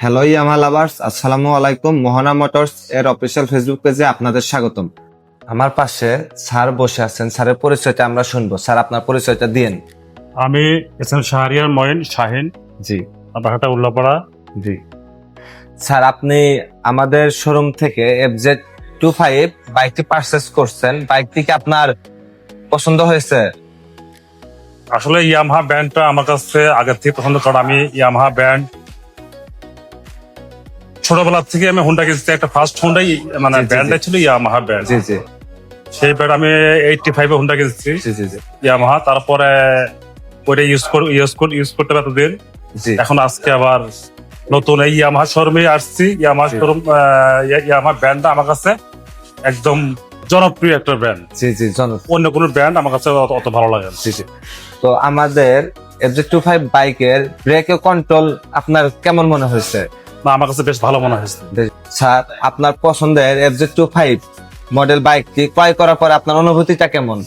Hello Yamaha lovers, আসসালামু আলাইকুম। মোহনা motors এর অফিসিয়াল ফেসবুক পেজে আপনাদের স্বাগতম। আমার পাশে স্যার বসে আছেন, স্যারের পরিচয়টা আমরা শুনবো। স্যার, আপনার পরিচয়টা দিন। আমি এসএম শাহরিয়ার মঈন শাহিন, জি বাহাটা উল্লাপাড়া। জি স্যার, আপনি আমাদের শোরুম থেকে FZ25 বাইকটি পারচেজ করছেন। বাইকটি কি আপনার পছন্দ হয়েছে? আসলে ইয়ামাহা ব্র্যান্ডটা আমার কাছে আগের থেকে পছন্দ, কারণ আমি ইয়ামাহা ব্র্যান্ড ছোটবেলা থেকে আমি হুন্ডা কিনছি। একটা ফার্স্ট হুন্ডাই মানে জি, জি, ব্র্যান্ডটা ছিল ইয়ামাহা ব্র্যান্ড। জি জি সেই ব্র্যান্ড আমি 85 হুন্ডা কিনছি জি জি জি ইয়ামাহা। তারপরে ওইটা ইউজ করতে এতদিন। জি এখন আজকে আবার নতুন এই ইয়ামাহা শোরুমে আসছি। ইয়ামাহা জি। শোরুম, ইয়ামাহা ব্র্যান্ডটা আমার কাছে একদম জনপ্রিয় একটা ব্র্যান্ড। জি জি অন্য কোনো ব্র্যান্ড আমার কাছে অত ভালো লাগে না। জি জি তো আমাদের FZ25 বাইকের ব্রেক কন্ট্রোল আপনার কেমন মনে হয়েছে? না, আমার কাছে বেশ ভালো মনে হয়েছে। স্যার, আপনার পছন্দের FZ25 মডেল বাইকটি ক্রয় করার পর আপনার অনুভূতিটা কেমন?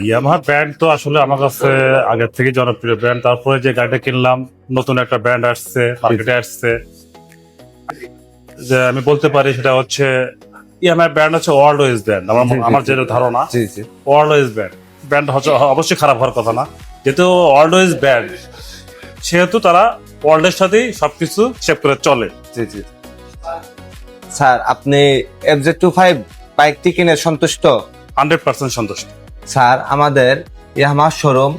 ইয়ামাহা ব্র্যান্ড তো আসলে আমার কাছে আগের থেকে জনপ্রিয় ব্র্যান্ড। তারপরে যে গাড়িটা কিনলাম, নতুন একটা ব্র্যান্ড আসছে, মার্কেটে আসছে, যে আমি বলতে পারি সেটা হচ্ছে ইয়ামাহা ব্র্যান্ড হচ্ছে অলওয়েজ ব্র্যান্ড। আমার যেটা ধারণা, জি জি অলওয়েজ ব্র্যান্ড হচ্ছে অবশ্যই খারাপ হওয়ার কথা না। যেহেতু অলওয়েজ ব্র্যান্ড, সেহেতু তারা ওয়ার্ল্ডের সাথেই সবকিছু শেপ করে চলে। জি জি স্যার, আপনি FZ25 বাইকটি কিনে সন্তুষ্ট? 100% সন্তুষ্ট। স্যার, আমাদের ইয়ামাহা শোরুম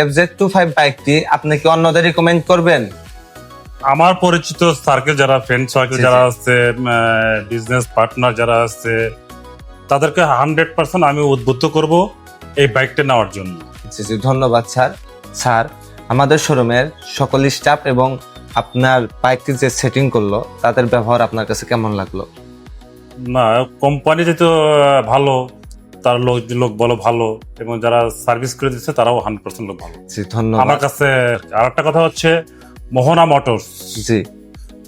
FZ25 বাইকটি আপনি কি অন্যদের রিকমেন্ড করবেন? আমার পরিচিত সার্কেল যারা, ফ্রেন্ড সার্কেল জি, যারা জি। আছে, বিজনেস পার্টনার যারা আছে, তাদেরকে 100% আমি উদ্বুদ্ধ করব এই বাইকটা নেওয়ার জন্য। জি জি ধন্যবাদ স্যার। স্যার, আমাদের শোরুমের সকল স্টাফ এবং আপনার বাইকটি যে সেটিং করলো তাদের ব্যবহার আপনার কাছে কেমন লাগলো? না, কোম্পানি যেহেতু ভালো, তার লোক বলো ভালো, এবং যারা সার্ভিস করে দিচ্ছে তারাও 100% লোক ভালো জি আমার ধন্যবাদ। কাছে। আর একটা কথা হচ্ছে, মোহনা মোটরস জি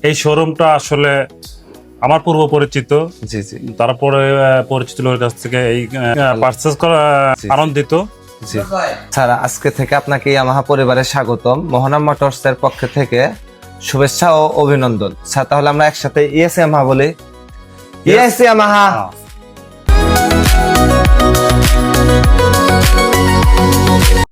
এই শোরুমটা আসলে আমার পূর্ব পরিচিত। জি জি তারপরে পরিচিত লোকের কাছ থেকে এই পারচেস করা জি। আনন্দিত। জি স্যার, আজকে থেকে আপনাকে ইয়ামাহা পরিবারে স্বাগতম। মোহনা মোটরস এর পক্ষ থেকে শুভেচ্ছা ও অভিনন্দন। স্যার, তাহলে আমরা একসাথে ইয়েস ইয়ামাহা বলি। Yes Yamaha.